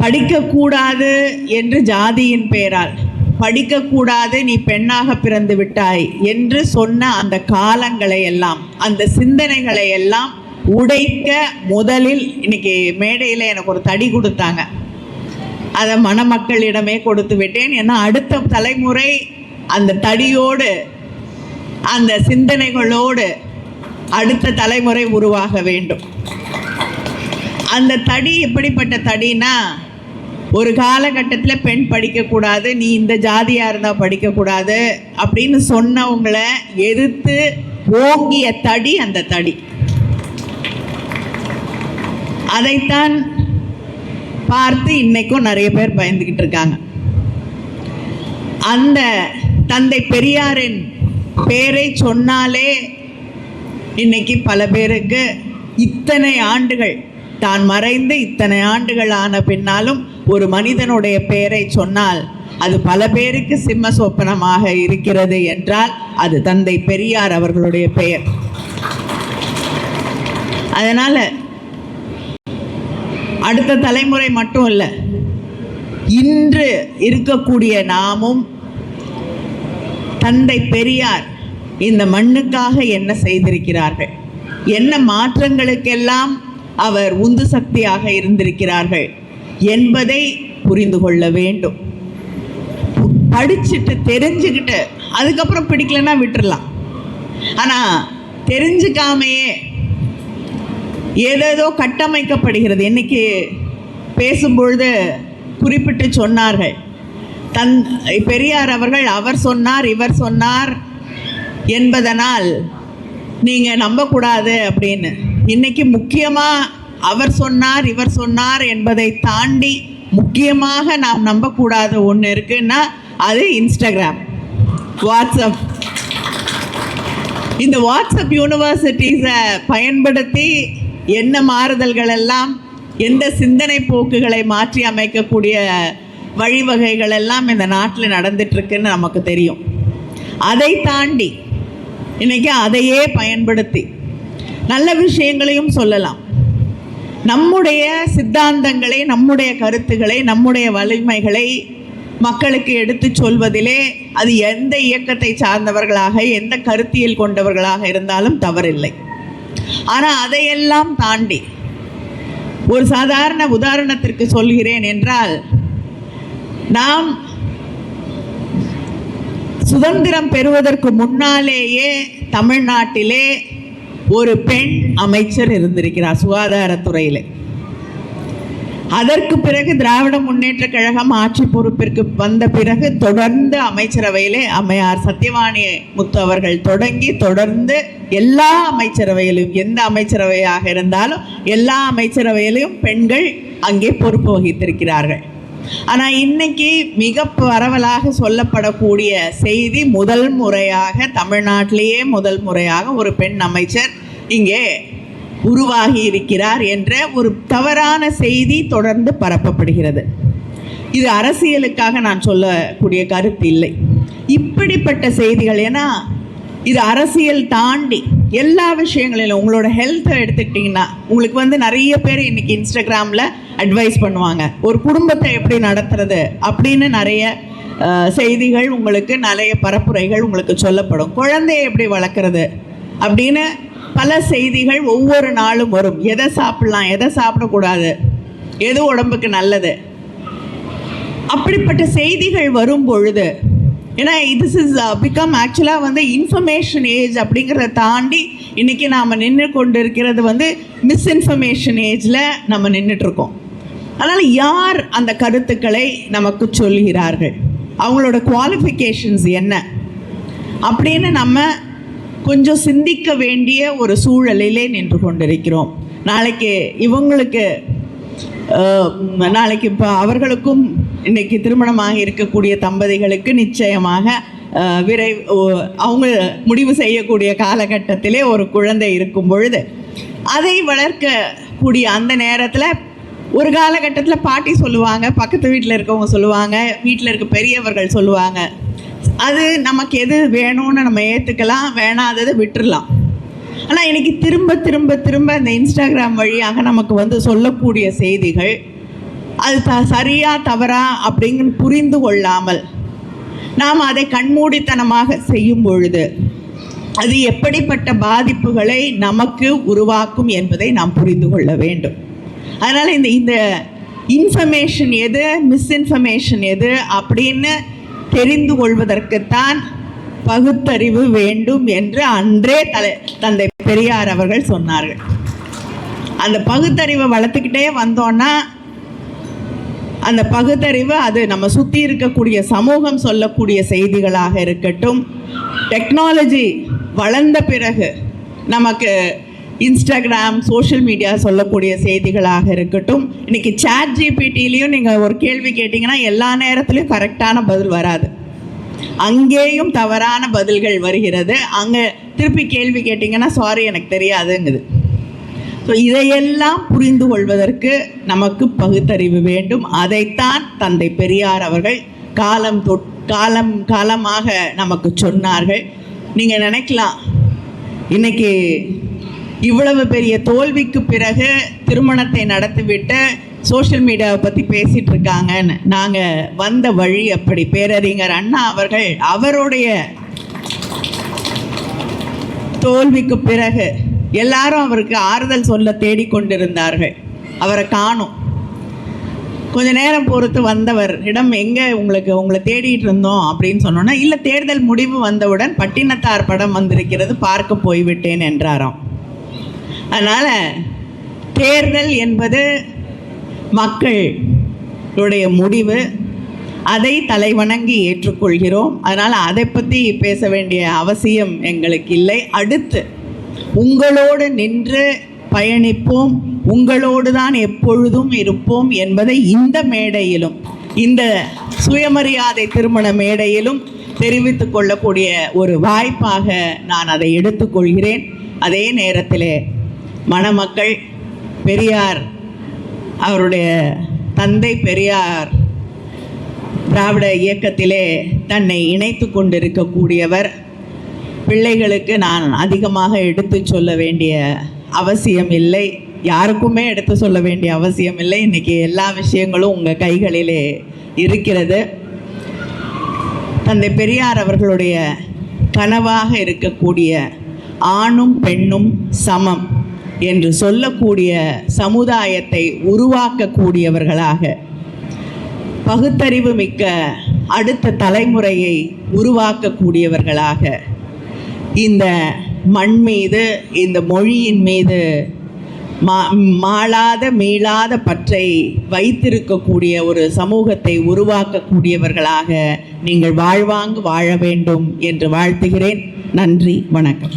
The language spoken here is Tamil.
படிக்கக்கூடாது என்று ஜாதியின் பெயரால், படிக்கக்கூடாது நீ பெண்ணாக பிறந்து விட்டாய் என்று சொன்ன அந்த காலங்களை எல்லாம், அந்த சிந்தனைகளை எல்லாம் உடைக்க முதலில் இன்னைக்கு மேடையில் எனக்கு ஒரு தடி கொடுத்தாங்க. அதை மணமக்களிடமே கொடுத்து விட்டேன். ஏன்னா அடுத்த தலைமுறை அந்த தடியோடு, அந்த சிந்தனைகளோடு அடுத்த தலைமுறை உருவாக வேண்டும். அந்த தடி எப்படிப்பட்ட தடினா, ஒரு காலகட்டத்தில் பெண் படிக்கக்கூடாது, நீ இந்த ஜாதியாக இருந்தால் படிக்கக்கூடாது அப்படின்னு சொன்னவங்களை எதிர்த்து ஓங்கிய தடி அந்த தடி. அதைத்தான் பார்த்து இன்னைக்கும் நிறைய பேர் பயந்துக்கிட்டு இருக்காங்க. அந்த தந்தை பெரியாரின் பேரை சொன்னாலே இன்னைக்கு பல பேருக்கு இத்தனை ஆண்டுகள், தான் மறைந்து இத்தனை ஆண்டுகள் ஆன பின்னாலும் ஒரு மனிதனுடைய பெயரை சொன்னால் அது பல பேருக்கு சிம்ம சொப்பனமாக இருக்கிறது என்றால் அது தந்தை பெரியார் அவர்களுடைய பெயர். அதனால் அடுத்த தலைமுறை மட்டும் இல்லை, இன்று இருக்கக்கூடிய நாமும் தந்தை பெரியார் இந்த மண்ணுக்காக என்ன செய்திருக்கிறார்கள், என்ன மாற்றங்களுக்கெல்லாம் அவர் உந்து சக்தியாக இருந்திருக்கிறார்கள் என்பதை புரிந்து கொள்ள வேண்டும். படிச்சுட்டு தெரிஞ்சுக்கிட்டு அதுக்கப்புறம் பிடிக்கலன்னா விட்டுடலாம். ஆனால் தெரிஞ்சுக்காமையே ஏதேதோ கட்டமைக்கப்படுகிறது. இன்னைக்கு பேசும்பொழுது குறிப்பிட்டு சொன்னார்கள், பெரியார் அவர்கள் அவர் சொன்னார் இவர் சொன்னார் என்பதனால் நீங்கள் நம்பக்கூடாது அப்படின்னு. இன்னைக்கு முக்கியமாக அவர் சொன்னார் இவர் சொன்னார் என்பதை தாண்டி முக்கியமாக நாம் நம்பக்கூடாத ஒன்று இருக்குன்னா அது இன்ஸ்டாகிராம், வாட்ஸ்அப். இந்த வாட்ஸ்அப் யூனிவர்சிட்டிஸை பயன்படுத்தி என்ன மாறுதல்கள் எல்லாம், எந்த சிந்தனை போக்குகளை மாற்றி அமைக்கக்கூடிய வழிவகைகள் எல்லாம் இந்த நாட்டில் நடந்துட்டுருக்குன்னு நமக்கு தெரியும். அதை தாண்டி இன்றைக்கி அதையே பயன்படுத்தி நல்ல விஷயங்களையும் சொல்லலாம். நம்முடைய சித்தாந்தங்களை, நம்முடைய கருத்துக்களை, நம்முடைய வலிமைகளை மக்களுக்கு எடுத்து சொல்வதிலே அது எந்த இயக்கத்தை சார்ந்தவர்களாக, எந்த கருத்தியல் கொண்டவர்களாக இருந்தாலும் தவறில்லை. ஆனால் அதையெல்லாம் தாண்டி ஒரு சாதாரண உதாரணத்திற்கு சொல்கிறேன் என்றால், நாம் சுதந்திரம் பெறுவதற்கு முன்னாலேயே தமிழ்நாட்டிலே ஒரு பெண் அமைச்சர் இருந்திருக்கிறார் சுகாதாரத்துறையில். அதற்கு பிறகு திராவிட முன்னேற்ற கழகம் ஆட்சி பொறுப்பிற்கு வந்த பிறகு தொடர்ந்து அமைச்சரவையிலே அம்மையார் சத்யவாணி முத்து அவர்கள் தொடர்ந்து எல்லா அமைச்சரவையிலும், எந்த அமைச்சரவையாக இருந்தாலும் எல்லா அமைச்சரவையிலும் பெண்கள் அங்கே பொறுப்பு வகித்திருக்கிறார்கள். ஆனால் இன்னைக்கு மிக பரவலாக சொல்லப்படக்கூடிய செய்தி, முதல் முறையாக தமிழ்நாட்டிலேயே முதல் முறையாக ஒரு பெண் அமைச்சர் இங்கே உருவாகி இருக்கிறார் என்ற ஒரு தவறான செய்தி தொடர்ந்து பரப்பப்படுகிறது. இது அரசியலுக்காக நான் சொல்லக்கூடிய கருத்து இல்லை. இப்படிப்பட்ட செய்திகள், ஏன்னா இது அரசியல் தாண்டி எல்லா விஷயங்களிலும், உங்களோட ஹெல்த்தை எடுத்துக்கிட்டிங்கன்னா உங்களுக்கு நிறைய பேர் இன்றைக்கி இன்ஸ்டாகிராமில் அட்வைஸ் பண்ணுவாங்க, ஒரு குடும்பத்தை எப்படி நடத்துறது அப்படின்னு நிறைய செய்திகள் உங்களுக்கு, நிறைய பரப்புரைகள் உங்களுக்கு சொல்லப்படும். குழந்தையை எப்படி வளர்க்குறது அப்படின்னு பல செய்திகள் ஒவ்வொரு நாளும் வரும். எதை சாப்பிடலாம், எதை சாப்பிடக்கூடாது, எது உடம்புக்கு நல்லது, அப்படிப்பட்ட செய்திகள் வரும் பொழுது, ஏன்னா திஸ் இஸ் பிகம் ஆக்சுவலாக இன்ஃபர்மேஷன் ஏஜ் அப்படிங்கிறத தாண்டி இன்றைக்கி நாம் நின்று கொண்டு இருக்கிறது மிஸ்இன்ஃபர்மேஷன் ஏஜில் நம்ம நின்றுட்டுருக்கோம். அதனால் யார் அந்த கருத்துக்களை நமக்கு சொல்கிறார்கள், அவங்களோட குவாலிஃபிகேஷன்ஸ் என்ன அப்படின்னு நம்ம கொஞ்சம் சிந்திக்க வேண்டிய ஒரு சூழலிலே நின்று கொண்டிருக்கிறோம். நாளைக்கு இவங்களுக்கு, நாளைக்கு இப்போ அவர்களுக்கும் இன்றைக்கி திருமணமாக இருக்கக்கூடிய தம்பதிகளுக்கு நிச்சயமாக அவங்க முடிவு செய்யக்கூடிய காலகட்டத்திலே ஒரு குழந்தை இருக்கும் பொழுது அதை வளர்க்கக்கூடிய அந்த நேரத்தில் ஒரு காலகட்டத்தில் பாட்டி சொல்லுவாங்க, பக்கத்து வீட்டில் இருக்கவங்க சொல்லுவாங்க, வீட்டில் இருக்க பெரியவர்கள் சொல்லுவாங்க. அது நமக்கு எது வேணும்னு நம்ம ஏற்றுக்கலாம், வேணாததை விட்டுடலாம். ஆனால் இன்றைக்கி திரும்ப திரும்ப திரும்ப இந்த இன்ஸ்டாகிராம் வழியாக நமக்கு சொல்லக்கூடிய செய்திகள் அது சரியா தவறா அப்படிங்கிற புரிந்து கொள்ளாமல் நாம் அதை கண்மூடித்தனமாக செய்யும் பொழுது அது எப்படிப்பட்ட பாதிப்புகளை நமக்கு உருவாக்கும் என்பதை நாம் புரிந்து கொள்ள வேண்டும். அதனால் இந்த இன்ஃபர்மேஷன் எது, மிஸ்இன்ஃபர்மேஷன் எது அப்படின்னு தெரிந்து கொள்வதற்குத்தான் பகுத்தறிவு வேண்டும் என்று அன்றே தந்தை பெரியார் அவர்கள் சொன்னார்கள். அந்த பகுத்தறிவை வளர்த்துக்கிட்டே வந்தோன்னா அந்த பகுத்தறிவு அது நம்ம சுற்றி இருக்கக்கூடிய சமூகம் சொல்லக்கூடிய செய்திகளாக இருக்கட்டும், டெக்னாலஜி வளர்ந்த பிறகு நமக்கு இன்ஸ்டாகிராம் சோஷியல் மீடியா சொல்லக்கூடிய செய்திகளாக இருக்கட்டும். இன்றைக்கி சாட் ஜிபிடிலையும் நீங்கள் ஒரு கேள்வி கேட்டிங்கன்னா எல்லா நேரத்துலையும் கரெக்டான பதில் வராது, அங்கேயும் தவறான பதில்கள் வருகிறது. அங்கே திருப்பி கேள்வி கேட்டிங்கன்னா சாரி எனக்கு தெரியாதுங்குது. ஸோ இதையெல்லாம் புரிந்து கொள்வதற்கு நமக்கு பகுத்தறிவு வேண்டும். அதைத்தான் தந்தை பெரியார் அவர்கள் காலமாக நமக்கு சொன்னார்கள். நீங்கள் நினைக்கலாம், இன்னைக்கு இவ்வளவு பெரிய தோல்விக்கு பிறகு திருமணத்தை நடத்திவிட்டு சோஷியல் மீடியாவை பற்றி பேசிகிட்டு இருக்காங்கன்னு. நாங்கள் வந்த வழி அப்படி. பேரறிஞர் அண்ணா அவர்கள் அவருடைய தோல்விக்கு பிறகு எல்லாரும் அவருக்கு ஆறுதல் சொல்ல தேடிக்கொண்டிருந்தார்கள். அவரை காணும். கொஞ்ச நேரம் பொறுத்து வந்தவர் இடம் எங்கே உங்களை தேடிட்டு இருந்தோம் அப்படின்னு சொன்னோன்னா, இல்லை தேர்தல் முடிவு வந்தவுடன் பட்டினத்தார் படம் வந்திருக்கிறது பார்க்க போய்விட்டேன் என்றாராம். அதனால் தேர்தல் என்பது மக்களுடைய முடிவு, அதை தலைவணங்கி ஏற்றுக்கொள்கிறோம். அதனால் அதை பற்றி பேச வேண்டிய அவசியம் எங்களுக்கு இல்லை. அடுத்து உங்களோடு நின்று பயணிப்போம், உங்களோடு தான் எப்பொழுதும் இருப்போம் என்பதை இந்த மேடையிலும், இந்த சுயமரியாதை திருமண மேடையிலும் தெரிவித்து கொள்ளக்கூடிய ஒரு வாய்ப்பாக நான் அதை எடுத்துக்கொள்கிறேன். அதே நேரத்தில் மணமக்கள் பெரியார் அவருடைய தந்தை பெரியார் திராவிட இயக்கத்திலே தன்னை இணைத்து கொண்டிருக்கக்கூடியவர். பிள்ளைகளுக்கு நான் அதிகமாக எடுத்து சொல்ல வேண்டிய அவசியம் இல்லை, யாருக்குமே எடுத்து சொல்ல வேண்டிய அவசியம் இல்லை. இன்றைக்கி எல்லா விஷயங்களும் உங்கள் கைகளிலே இருக்கிறது. தந்தை பெரியார் அவர்களுடைய கனவாக இருக்கக்கூடிய ஆணும் பெண்ணும் சமம் என்று சொல்லக்கூடிய சமுதாயத்தை உருவாக்கக்கூடியவர்களாக, பகுத்தறிவு மிக்க அடுத்த தலைமுறையை உருவாக்கக்கூடியவர்களாக, இந்த மண் மீது, இந்த மொழியின் மீது மாளாத மீளாத பற்றை வைத்திருக்கக்கூடிய ஒரு சமூகத்தை உருவாக்கக்கூடியவர்களாக நீங்கள் வாழ்வாங்கு வாழ வேண்டும் என்று வாழ்த்துகிறேன். நன்றி, வணக்கம்.